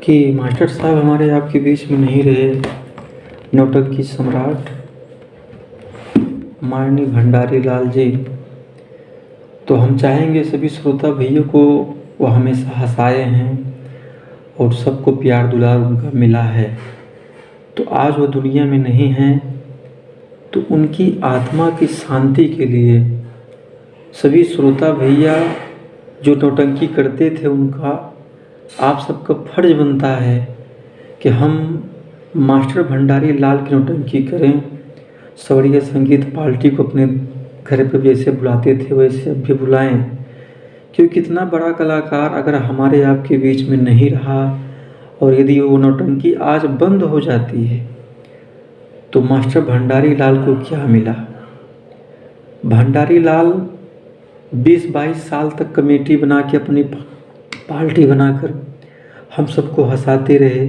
कि मास्टर साहब हमारे आपके बीच में नहीं रहे। नौटंकी सम्राट माननीय भंडारी लाल जी, तो हम चाहेंगे सभी श्रोता भैया को, वो हमेशा हंसाए हैं और सबको प्यार दुलार उनका मिला है। तो आज वो दुनिया में नहीं हैं, तो उनकी आत्मा की शांति के लिए सभी श्रोता भैया जो नौटंकी करते थे, उनका आप सबका फर्ज बनता है कि हम मास्टर भंडारी लाल की नौटंकी करें। सवरिया संगीत पार्टी को अपने घर पे जैसे बुलाते थे वैसे अब भी बुलाएं, क्योंकि कितना बड़ा कलाकार अगर हमारे आपके बीच में नहीं रहा और यदि वो नौटंकी आज बंद हो जाती है तो मास्टर भंडारी लाल को क्या मिला। भंडारी लाल 20-22 साल तक कमेटी बना के अपनी पार्टी बनाकर हम सबको हंसाते रहे,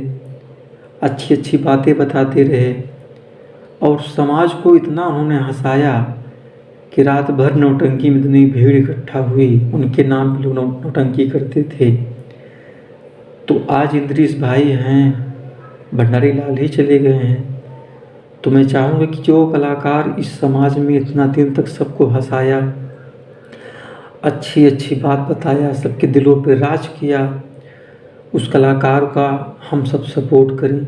अच्छी अच्छी बातें बताते रहे और समाज को इतना उन्होंने हंसाया कि रात भर नौटंकी में इतनी भीड़ इकट्ठा हुई, उनके नाम पे लोग नौटंकी करते थे। तो आज इंद्रिश भाई हैं, भंडारी लाल ही चले गए हैं। तो मैं चाहूँगा कि जो कलाकार इस समाज में इतना दिन तक सबको हंसाया, अच्छी अच्छी बात बताया, सबके दिलों पे राज किया, उस कलाकार का हम सब सपोर्ट करें।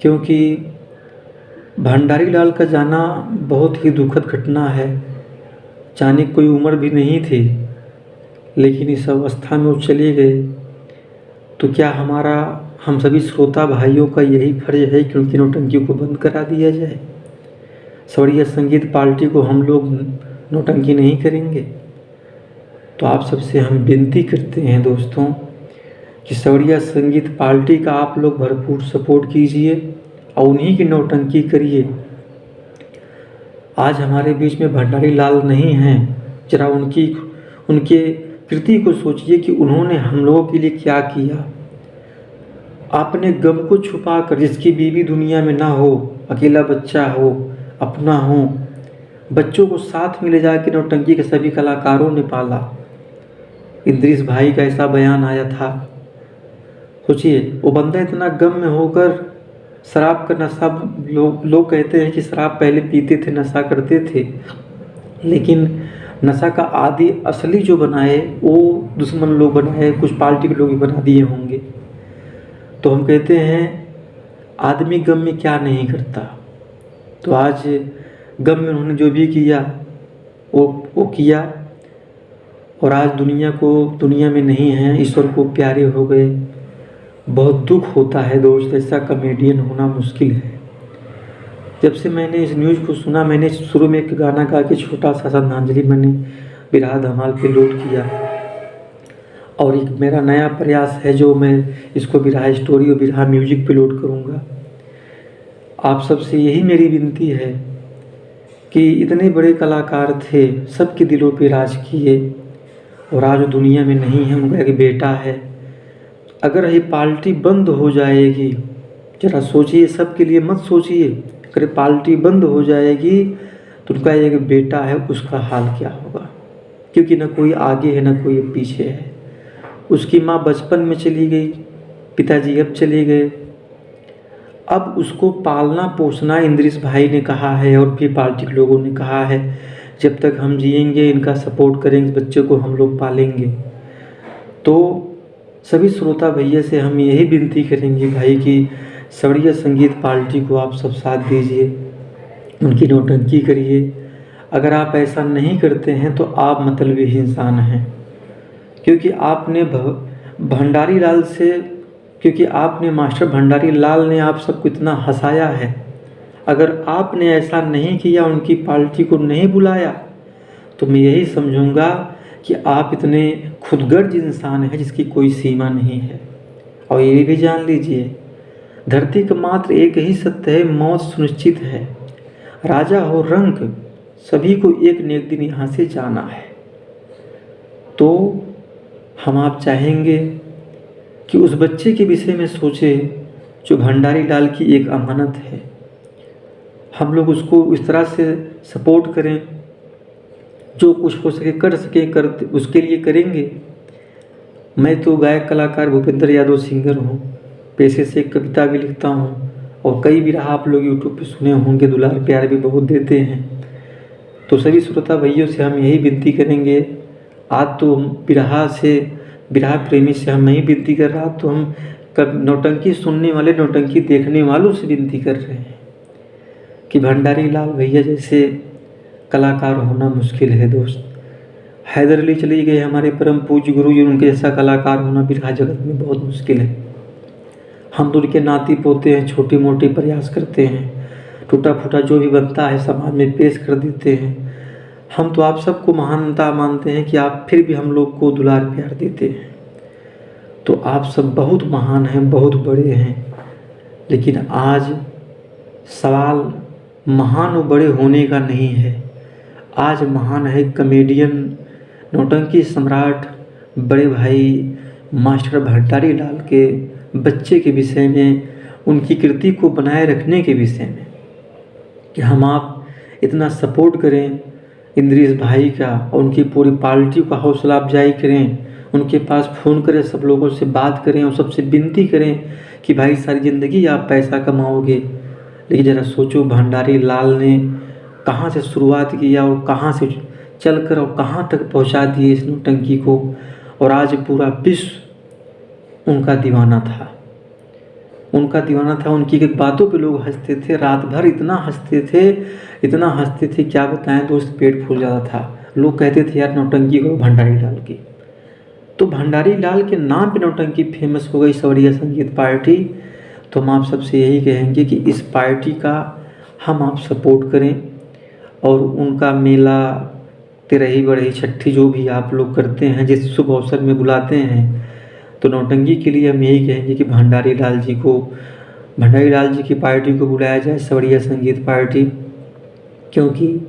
क्योंकि भंडारी लाल का जाना बहुत ही दुखद घटना है। जाने की कोई उम्र भी नहीं थी, लेकिन इस अवस्था में वो चले गए। तो क्या हम सभी श्रोता भाइयों का यही फर्ज है कि उनकी नौटंकी को बंद करा दिया जाए। सवरिया संगीत पार्टी को हम लोग नौटंकी नहीं करेंगे। तो आप सबसे हम विनती करते हैं दोस्तों कि सवरिया संगीत पार्टी का आप लोग भरपूर सपोर्ट कीजिए और उन्हीं की नौटंकी करिए। आज हमारे बीच में भंडारी लाल नहीं हैं, जरा उनके कृति को सोचिए कि उन्होंने हम लोगों के लिए क्या किया। आपने गम को छुपा कर, जिसकी बीवी दुनिया में ना हो, अकेला बच्चा हो, अपना हो, बच्चों को साथ में ले जाकर नौटंकी के सभी कलाकारों ने पाला। इंद्रिश भाई का ऐसा बयान आया था। सोचिए, वो बंदा इतना गम में होकर शराब का नशा, लोग कहते हैं कि शराब पहले पीते थे, नशा करते थे, लेकिन नशा का आदि असली जो बनाए वो दुश्मन लोग बनाए, कुछ पार्टी के लोग भी बना दिए होंगे। तो हम कहते हैं आदमी गम में क्या नहीं करता। तो आज गम में उन्होंने जो भी किया वो किया और आज दुनिया में नहीं है, ईश्वर को प्यारे हो गए। बहुत दुख होता है दोस्त, ऐसा कॉमेडियन होना मुश्किल है। जब से मैंने इस न्यूज़ को सुना, मैंने शुरू में एक गाना गा के छोटा सा श्रद्धांजलि मैंने बिरहा धमाल पे लोड किया और एक मेरा नया प्रयास है जो मैं इसको बिरहा स्टोरी और बिरहा म्यूजिक पे लोड करूँगा। आप सबसे यही मेरी विनती है कि इतने बड़े कलाकार थे, सबके दिलों पे राज किए और आज दुनिया में नहीं है, उनका एक बेटा है। अगर ये पार्टी बंद हो जाएगी, जरा सोचिए, सबके लिए मत सोचिए, अगर पार्टी बंद हो जाएगी तो उनका एक बेटा है, उसका हाल क्या होगा। क्योंकि न कोई आगे है न कोई पीछे है। उसकी माँ बचपन में चली गई, पिताजी अब चले गए। अब उसको पालना पोसना इंद्रिश भाई ने कहा है और भी पार्टी के लोगों ने कहा है, जब तक हम जिएंगे इनका सपोर्ट करेंगे, बच्चे को हम लोग पालेंगे। तो सभी श्रोता भैया से हम यही विनती करेंगे भाई कि सवरिया संगीत पार्टी को आप सब साथ दीजिए, उनकी नौटंकी करिए। अगर आप ऐसा नहीं करते हैं तो आप मतलबी इंसान हैं। क्योंकि आपने भंडारी लाल से, क्योंकि आपने मास्टर भंडारी लाल ने आप सबको इतना हंसाया है। अगर आपने ऐसा नहीं किया, उनकी पार्टी को नहीं बुलाया, तो मैं यही समझूंगा कि आप इतने खुदगर्ज इंसान हैं जिसकी कोई सीमा नहीं है। और ये भी जान लीजिए, धरती का मात्र एक ही सत्य है, मौत सुनिश्चित है। राजा हो रंक, सभी को एक न एक दिन यहाँ से जाना है। तो हम आप चाहेंगे कि उस बच्चे के विषय में सोचें जो भंडारी लाल की एक अमानत है। हम लोग उसको इस तरह से सपोर्ट करें, जो कुछ हो सके कर सके, उसके लिए करेंगे। मैं तो गायक कलाकार भूपेंद्र यादव सिंगर हूँ, पेशे से कविता भी लिखता हूँ और कई भी रहा आप लोग यूट्यूब पे सुने होंगे, दुलार प्यार भी बहुत देते हैं। तो सभी श्रोता भाइयों से हम यही विनती करेंगे, आज तो बिरहा प्रेमी से हम नहीं विनती कर रहा, तो हम कब नौटंकी सुनने वाले, नौटंकी देखने वालों से विनती कर रहे हैं कि भंडारी लाल भैया जैसे कलाकार होना मुश्किल है दोस्त। हैदर अली चले गए हमारे परम पूज्य गुरु जी, उनके जैसा कलाकार होना बिरहा जगत में बहुत मुश्किल है। हम तो उनके नाती पोते हैं, छोटी मोटी प्रयास करते हैं, टूटा फूटा जो भी बनता है समाज में पेश कर देते हैं। हम तो आप सबको महानता मानते हैं कि आप फिर भी हम लोग को दुलार प्यार देते हैं। तो आप सब बहुत महान हैं, बहुत बड़े हैं, लेकिन आज सवाल महान और बड़े होने का नहीं है। आज महान है कॉमेडियन, नौटंकी सम्राट, बड़े भाई मास्टर भंडारी लाल के बच्चे के विषय में, उनकी कृति को बनाए रखने के विषय में, कि हम आप इतना सपोर्ट करें इंद्रेश भाई का और उनकी पूरी पार्टी का हौसला अफजाई करें, उनके पास फ़ोन करें, सब लोगों से बात करें और सबसे विनती करें कि भाई सारी ज़िंदगी आप पैसा कमाओगे, लेकिन ज़रा सोचो भंडारी लाल ने कहाँ से शुरुआत किया और कहाँ से चलकर और कहाँ तक पहुँचा दिए इस नौटंकी को। और आज पूरा विश्व उनका दीवाना था, उनकी एक बातों पे लोग हंसते थे, रात भर इतना हंसते थे क्या बताएं दोस्त, पेट फूल जाता था। लोग कहते थे यार नौटंकी करो भंडारी लाल की। तो भंडारी लाल के नाम पे नौटंकी फेमस हो गई, सवरिया संगीत पार्टी। तो हम आप सबसे यही कहेंगे कि इस पार्टी का हम आप सपोर्ट करें और उनका मेला, तिरही बढ़ई छठी जो भी आप लोग करते हैं, जिस शुभ अवसर में बुलाते हैं, तो नौटंकी के लिए हम यही कहेंगे कि भंडारी लाल जी की पार्टी को बुलाया जाए, सवरिया संगीत पार्टी। क्योंकि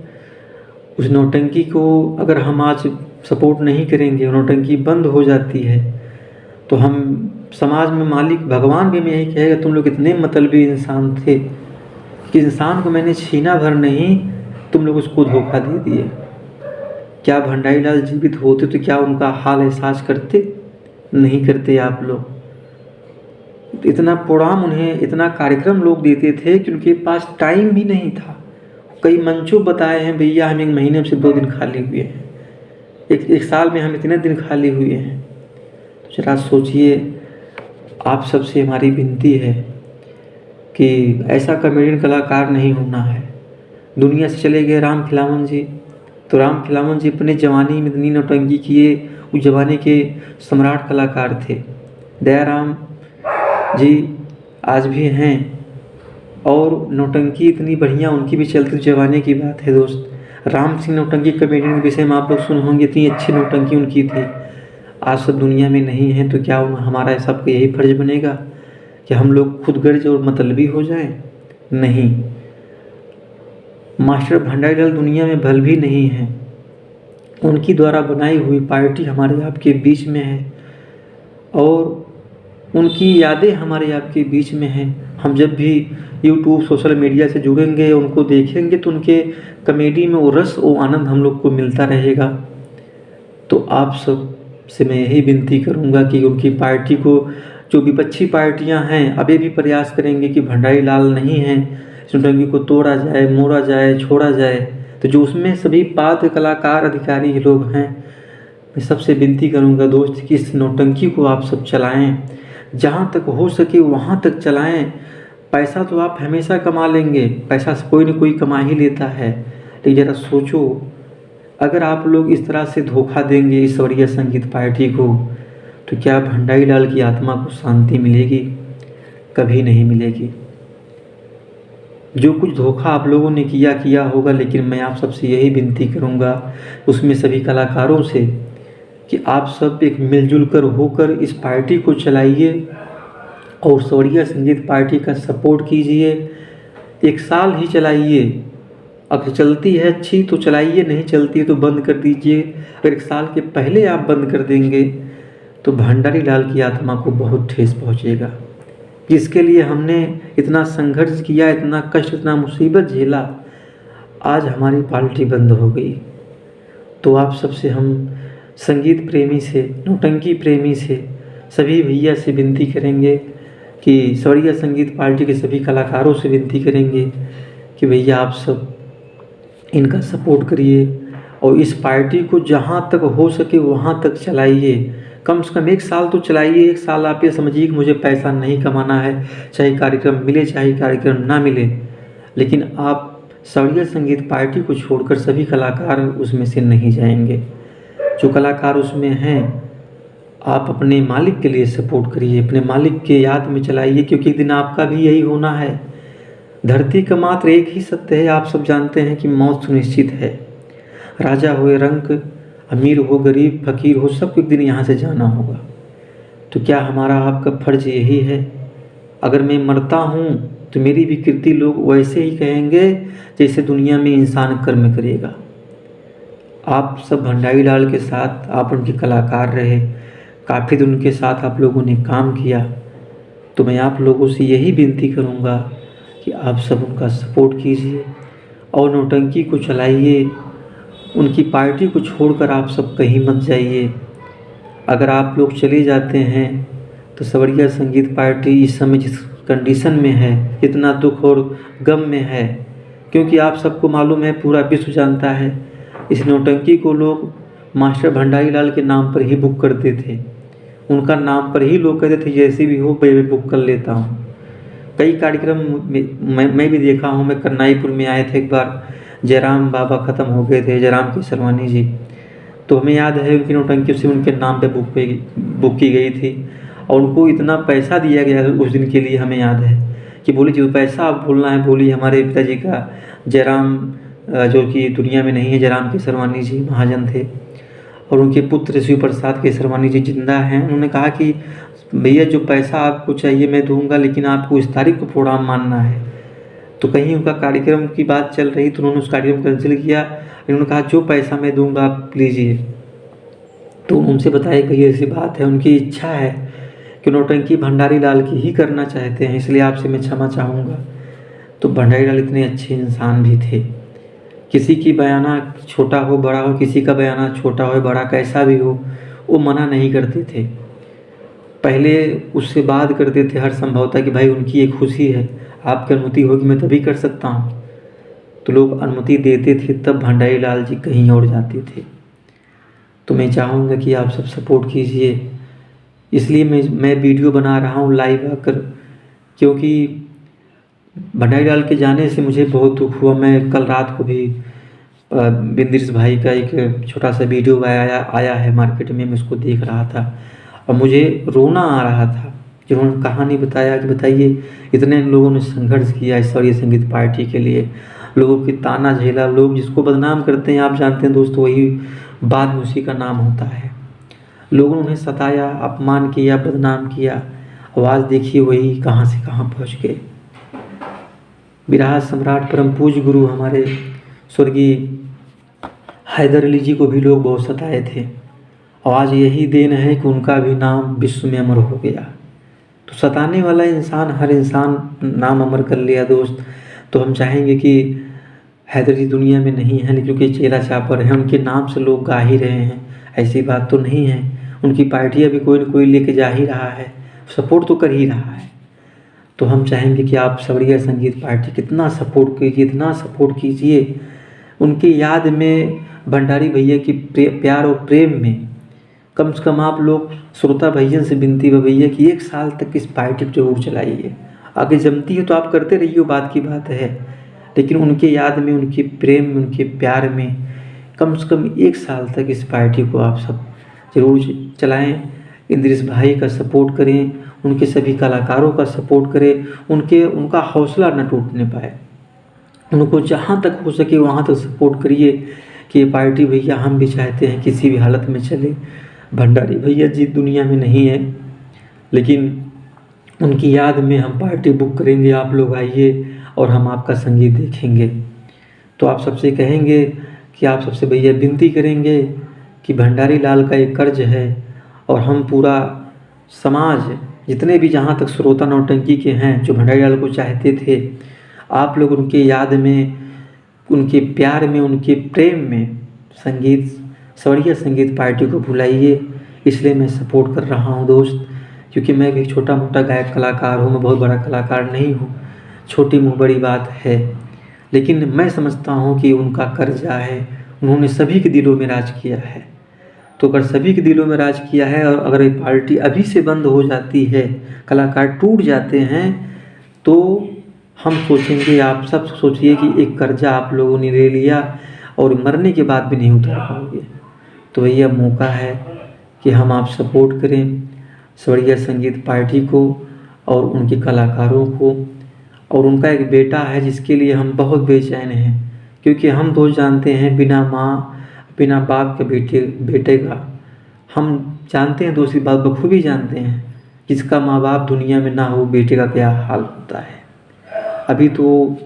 उस नौटंकी को अगर हम आज सपोर्ट नहीं करेंगे, नौटंकी बंद हो जाती है, तो हम समाज में मालिक भगवान भी में यही कहेगा तुम लोग इतने मतलबी इंसान थे कि इंसान को मैंने छीना भर नहीं, तुम लोग उसको धोखा दे दिए। क्या भंडारी लाल जीवित होते तो क्या उनका हाल एहसास करते? नहीं करते आप लोग। इतना प्रोग्राम उन्हें, इतना कार्यक्रम लोग देते थे कि उनके पास टाइम भी नहीं था। कई मंचों बताए हैं भैया हम 1 महीने से 2 दिन खाली हुए हैं, एक साल में हम इतने दिन खाली हुए हैं। तो जरा सोचिए, आप सबसे हमारी विनती है कि ऐसा कॉमेडियन कलाकार नहीं होना है। दुनिया से चले गए राम खिलावन जी, तो राम खिलावन जी अपने जवानी में इतनी नौटंकी किए, उस जमाने के सम्राट कलाकार थे। दयाराम जी आज भी हैं और नौटंकी इतनी बढ़िया उनकी भी चलती जमाने की बात है दोस्त। राम सिंह नौटंकी कॉमेडियन के विषय में आप लोग सुने होंगे, इतनी अच्छी नौटंकी उनकी थी। आज सब दुनिया में नहीं है, तो क्या हमारा सबका यही फर्ज बनेगा कि हम लोग खुद गर्ज और मतलबी हो जाएं? नहीं, मास्टर भंडारी लाल दुनिया में भल भी नहीं है। उनकी द्वारा बनाई हुई पार्टी हमारे आपके बीच में है और उनकी यादें हमारे आपके बीच में हैं। हम जब भी यूट्यूब सोशल मीडिया से जुड़ेंगे, उनको देखेंगे, तो उनके कॉमेडी में वो रस और आनंद हम लोग को मिलता रहेगा। तो आप सब से मैं यही विनती करूंगा कि उनकी पार्टी को, जो विपक्षी पार्टियां हैं, अभी भी प्रयास करेंगे कि भंडारी लाल नहीं हैं, नौटंकी को तोड़ा जाए, मोड़ा जाए, छोड़ा जाए। तो जो उसमें सभी पात्र कलाकार अधिकारी लोग हैं, मैं सबसे विनती करूंगा दोस्त कि इस नौटंकी को आप सब चलाएं, जहाँ तक हो सके वहाँ तक चलाएं। पैसा तो आप हमेशा कमा लेंगे, पैसा से कोई न कोई कमा ही लेता है, लेकिन ज़रा सोचो, अगर आप लोग इस तरह से धोखा देंगे इस सवरिया संगीत पार्टी को, तो क्या भंडारी लाल की आत्मा को शांति मिलेगी? कभी नहीं मिलेगी। जो कुछ धोखा आप लोगों ने किया होगा, लेकिन मैं आप सबसे यही विनती करूंगा, उसमें सभी कलाकारों से, कि आप सब एक मिलजुल कर होकर इस पार्टी को चलाइए और सवरिया संगीत पार्टी का सपोर्ट कीजिए। 1 साल ही चलाइए, अगर चलती है अच्छी तो चलाइए, नहीं चलती है तो बंद कर दीजिए। अगर 1 साल के पहले आप बंद कर देंगे तो भंडारी लाल की आत्मा को बहुत ठेस पहुँचेगा, जिसके लिए हमने इतना संघर्ष किया, इतना कष्ट, इतना मुसीबत झेला, आज हमारी पार्टी बंद हो गई। तो आप सबसे हम संगीत प्रेमी से, नौटंकी प्रेमी से, सभी भैया से विनती करेंगे कि सवरिया संगीत पार्टी के सभी कलाकारों से विनती करेंगे कि भैया आप सब इनका सपोर्ट करिए और इस पार्टी को जहाँ तक हो सके वहाँ तक चलाइए। कम से कम 1 साल तो चलाइए। 1 साल आप ये समझिए कि मुझे पैसा नहीं कमाना है, चाहे कार्यक्रम मिले चाहे कार्यक्रम ना मिले, लेकिन आप सवरिया संगीत पार्टी को छोड़कर सभी कलाकार उसमें से नहीं जाएंगे। जो कलाकार उसमें हैं आप अपने मालिक के लिए सपोर्ट करिए, अपने मालिक के याद में चलाइए, क्योंकि एक दिन आपका भी यही होना है। धरती का मात्र एक ही सत्य है, आप सब जानते हैं कि मौत सुनिश्चित है। राजा हो रंक, अमीर हो गरीब, फकीर हो, सबको एक दिन यहाँ से जाना होगा। तो क्या हमारा आपका फर्ज यही है? अगर मैं मरता हूँ तो मेरी भी कीर्ति लोग वैसे ही कहेंगे जैसे दुनिया में इंसान कर्म करेगा। आप सब भंडारी लाल के साथ आप उनके कलाकार रहे, काफ़ी दिन उनके साथ आप लोगों ने काम किया, तो मैं आप लोगों से यही विनती करूँगा कि आप सब उनका सपोर्ट कीजिए और नौटंकी को चलाइए। उनकी पार्टी को छोड़कर आप सब कहीं मत जाइए। अगर आप लोग चले जाते हैं तो सवरिया संगीत पार्टी इस समय जिस कंडीशन में है, इतना दुख और गम में है, क्योंकि आप सबको मालूम है, पूरा विश्व जानता है, इस नौटंकी को लोग मास्टर भंडारी लाल के नाम पर ही बुक करते थे। उनका नाम पर ही लोग कहते थे जैसे भी हो मैं बुक कर लेता हूँ। कई कार्यक्रम मैं भी देखा हूँ। मैं कन्नाईपुर में आए थे एक बार, जयराम बाबा ख़त्म हो गए थे, जयराम केसरवानी जी, तो हमें याद है उनकी नौटंकी से उनके नाम पे बुक की गई थी और उनको इतना पैसा दिया गया उस दिन के लिए। हमें याद है कि बोली जो पैसा आप बोलना है बोली। हमारे पिताजी का जयराम जो कि दुनिया में नहीं है, जयराम केसरवानी जी महाजन थे और उनके पुत्र शिव प्रसाद केसरवानी जी जिंदा हैं। उन्होंने कहा कि भैया जो पैसा आपको चाहिए मैं दूंगा, लेकिन आपको इस तारीख को प्रोग्राम मानना है। तो कहीं उनका कार्यक्रम की बात चल रही तो उन्होंने उस कार्यक्रम कैंसिल किया। उन्होंने कहा जो पैसा मैं दूंगा आप लीजिए। तो उनसे बताया कि ऐसी बात है, उनकी इच्छा है कि नौटंकी भंडारी लाल की ही करना चाहते हैं, इसलिए आपसे मैं क्षमा चाहूँगा। तो भंडारी लाल इतने अच्छे इंसान भी थे। किसी की बयाना छोटा हो बड़ा हो, किसी का बयाना छोटा हो बड़ा कैसा भी हो, वो मना नहीं करते थे। पहले उससे बात करते थे हर संभवता कि भाई उनकी एक खुशी है, आपकी अनुमति होगी मैं तभी कर सकता हूँ। तो लोग अनुमति देते थे, तब भंडारी लाल जी कहीं और जाते थे। तो मैं चाहूँगा कि आप सब सपोर्ट कीजिए, इसलिए मैं वीडियो बना रहा हूँ लाइव आकर, क्योंकि भंडारी लाल के जाने से मुझे बहुत दुख हुआ। मैं कल रात को भी बिंद्रिस भाई का एक छोटा सा वीडियो आया है मार्केट में, मैं उसको देख रहा था और मुझे रोना आ रहा था। जिन्होंने कहानी बताया कि बताइए इतने लोगों ने संघर्ष किया इस सवरिया संगीत पार्टी के लिए, लोगों की ताना झेला, लोग जिसको बदनाम करते हैं आप जानते हैं दोस्तों, वही बाद में उसी का नाम होता है। लोगों ने उन्हें सताया, अपमान किया, बदनाम किया, आवाज़ देखिए वही कहाँ से कहाँ पहुँच गए। बिरहा सम्राट परम पूज्य गुरु हमारे स्वर्गीय हैदर अली जी को भी लोग बहुत सताए थे और आज यही देन है कि उनका भी नाम विश्व में अमर हो गया। तो सताने वाला इंसान, हर इंसान नाम अमर कर लिया दोस्त। तो हम चाहेंगे कि हैदर जी दुनिया में नहीं है, लेकिन क्योंकि चेहरा चापर है, उनके नाम से लोग गा ही रहे हैं, ऐसी बात तो नहीं है। उनकी पार्टियाँ भी कोई न कोई लेके जा ही रहा है, सपोर्ट तो कर ही रहा है। तो हम चाहेंगे कि आप सवरिया संगीत पार्टी कितना सपोर्ट कीजिए, इतना सपोर्ट कीजिए। उनकी याद में भंडारी भैया की प्यार और प्रेम में कम से कम आप लोग श्रोता भैया से विनती है भैया कि 1 साल तक इस पार्टी को जरूर चलाइए। आगे जमती है तो आप करते रहिए, बात की बात है, लेकिन उनके याद में, उनके प्रेम में, उनके प्यार में कम से कम 1 साल तक इस पार्टी को आप सब जरूर चलाएं। इंद्रिस भाई का सपोर्ट करें, उनके सभी कलाकारों का सपोर्ट करें, उनका हौसला न टूटने पाए। उनको जहाँ तक हो सके वहाँ तक सपोर्ट करिए कि ये पार्टी भैया हम भी चाहते हैं किसी भी हालत में चले। भंडारी भैया जी दुनिया में नहीं है, लेकिन उनकी याद में हम पार्टी बुक करेंगे, आप लोग आइए और हम आपका संगीत देखेंगे। तो आप सबसे कहेंगे कि आप सबसे भैया विनती करेंगे कि भंडारी लाल का एक कर्ज है और हम पूरा समाज जितने भी जहाँ तक श्रोता नौटंकी के हैं जो भंडारी लाल को चाहते थे, आप लोग उनके याद में, उनके प्यार में, उनके प्रेम में संगीत सवरिया संगीत पार्टी को बुलाइए। इसलिए मैं सपोर्ट कर रहा हूँ दोस्त, क्योंकि मैं भी छोटा मोटा गायक कलाकार हूँ, मैं बहुत बड़ा कलाकार नहीं हूँ। छोटी मुँह बड़ी बात है, लेकिन मैं समझता हूँ कि उनका कर्जा है, उन्होंने सभी के दिलों में राज किया है। तो अगर सभी के दिलों में राज किया है और अगर ये पार्टी अभी से बंद हो जाती है, कलाकार टूट जाते हैं, तो हम सोचेंगे, आप सब सोचिए कि एक कर्जा आप लोगों ने ले लिया और मरने के बाद भी नहीं उतार पाओगे। तो भैया मौका है कि हम आप सपोर्ट करें सवरिया संगीत पार्टी को और उनके कलाकारों को। और उनका एक बेटा है जिसके लिए हम बहुत बेचैन हैं, क्योंकि हम दोस्त जानते हैं बिना माँ बिना बाप के बेटे का, हम जानते हैं, दूसरी बात बखूबी जानते हैं, जिसका माँ बाप दुनिया में ना हो बेटे का क्या हाल होता है। अभी तो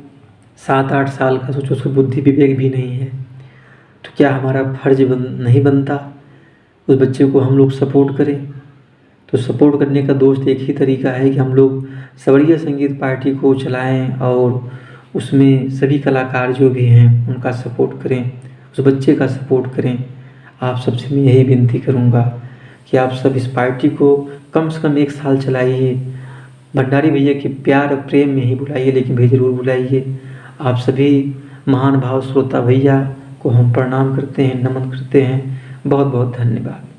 7-8 साल का, सोचो उसको बुद्धि विवेक भी नहीं है, तो क्या हमारा फर्ज नहीं बनता उस बच्चे को हम लोग सपोर्ट करें। तो सपोर्ट करने का दोस्त एक ही तरीका है कि हम लोग सवरिया संगीत पार्टी को चलाएं और उसमें सभी कलाकार जो भी हैं उनका सपोर्ट करें, उस बच्चे का सपोर्ट करें। आप सबसे मैं यही विनती करूँगा कि आप सब इस पार्टी को कम से कम 1 साल चलाइए। भंडारी भैया के प्यार और प्रेम में ही बुलाइए, लेकिन भैया ज़रूर बुलाइए। आप सभी महान भाव श्रोता भैया को हम प्रणाम करते हैं, नमन करते हैं। बहुत बहुत धन्यवाद।